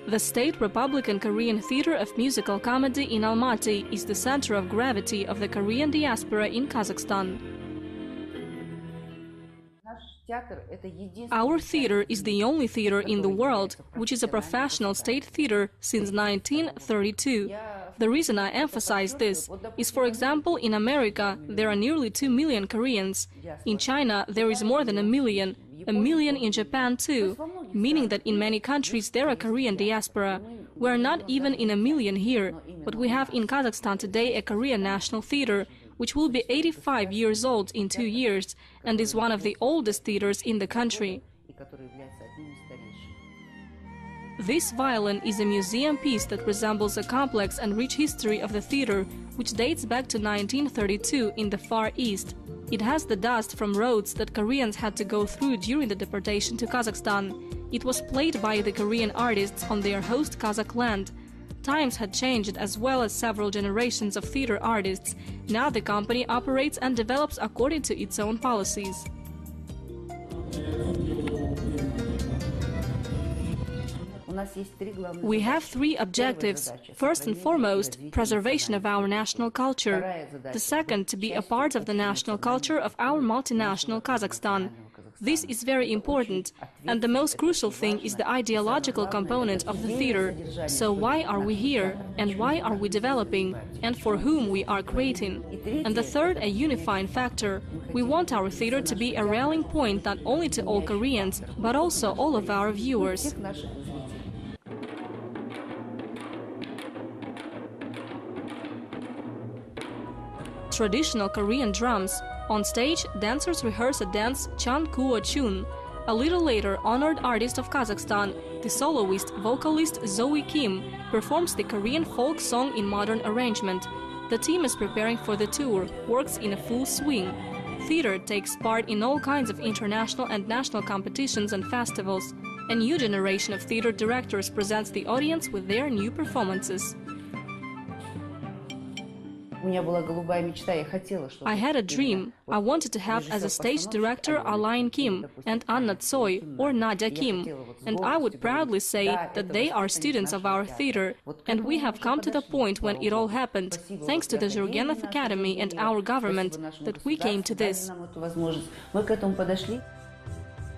The State Republican Korean Theater of Musical Comedy in Almaty is the center of gravity of the Korean diaspora in Kazakhstan. Our theater is the only theater in the world which is a professional state theater since 1932. The reason I emphasize this is, for example, in America there are nearly 2 million Koreans. In China there is more than a million in Japan too, meaning that in many countries there are Korean diaspora. We are not even in a million here, but we have in Kazakhstan today a Korean National Theater, which will be 85 years old in 2 years, and is one of the oldest theaters in the country. This violin is a museum piece that resembles a complex and rich history of the theater, which dates back to 1932 in the Far East. It has the dust from roads that Koreans had to go through during the deportation to Kazakhstan. It was played by the Korean artists on their host Kazakh land. Times had changed as well as several generations of theater artists. Now the company operates and develops according to its own policies. We have 3 objectives. First and foremost, preservation of our national culture. The second, to be a part of the national culture of our multinational Kazakhstan. This is very important, and the most crucial thing is the ideological component of the theater. So why are we here, and why are we developing, and for whom we are creating? And the third, a unifying factor. We want our theater to be a rallying point not only to all Koreans, but also all of our viewers. Traditional Korean drums. On stage, dancers rehearse a dance Chan Kuo Chun. A little later, honored artist of Kazakhstan, the soloist, vocalist B.E.Kim, performs the Korean folk song in modern arrangement. The team is preparing for the tour, works in a full swing. Theater takes part in all kinds of international and national competitions and festivals. A new generation of theater directors presents the audience with their new performances. I had a dream. I wanted to have as a stage director R.I.Kim and Anna Tsoi or Nadia Kim, and I would proudly say that they are students of our theater. And we have come to the point when it all happened, thanks to the Zhalyn Academy and our government, that we came to this.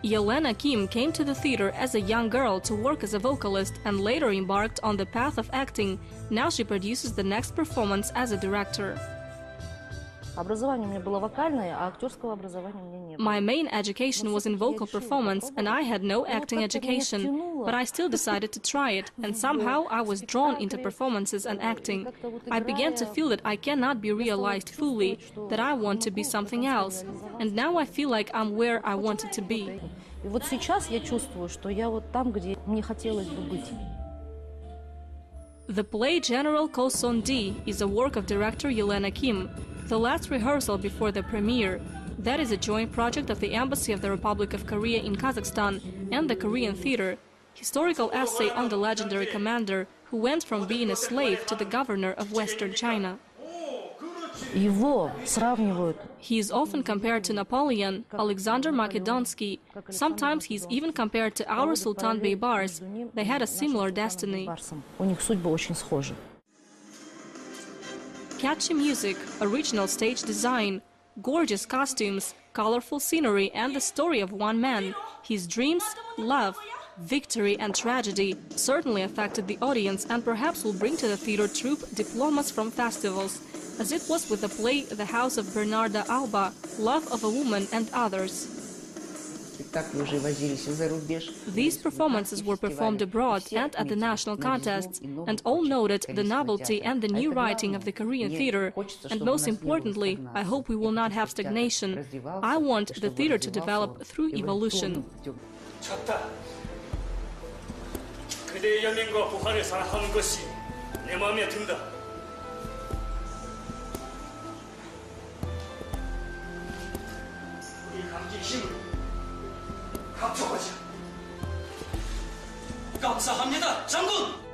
Yelena Kim came to the theater as a young girl to work as a vocalist and later embarked on the path of acting. Now she produces the next performance as a director. My main education was in vocal performance and I had no acting education, but I still decided to try it, and somehow I was drawn into performances and acting. I began to feel that I cannot be realized fully, that I want to be something else, and now I feel like I'm where I wanted to be. The play General Koson D is a work of director Yelena Kim. The last rehearsal before the premiere. That is a joint project of the Embassy of the Republic of Korea in Kazakhstan and the Korean Theater. Historical essay on the legendary commander who went from being a slave to the governor of Western China. He is often compared to Napoleon, Alexander Macedonsky. Sometimes he is even compared to our Sultan Beybars. They had a similar destiny. Catchy music, original stage design, gorgeous costumes, colorful scenery and the story of one man. His dreams, love, victory and tragedy certainly affected the audience and perhaps will bring to the theater troupe diplomas from festivals, as it was with the play The House of Bernarda Alba, Love of a Woman and others. These performances were performed abroad and at the national contests, and all noted the novelty and the new writing of the Korean theater. And most importantly, I hope we will not have stagnation. I want the theater to develop through evolution. 감사합니다, 장군!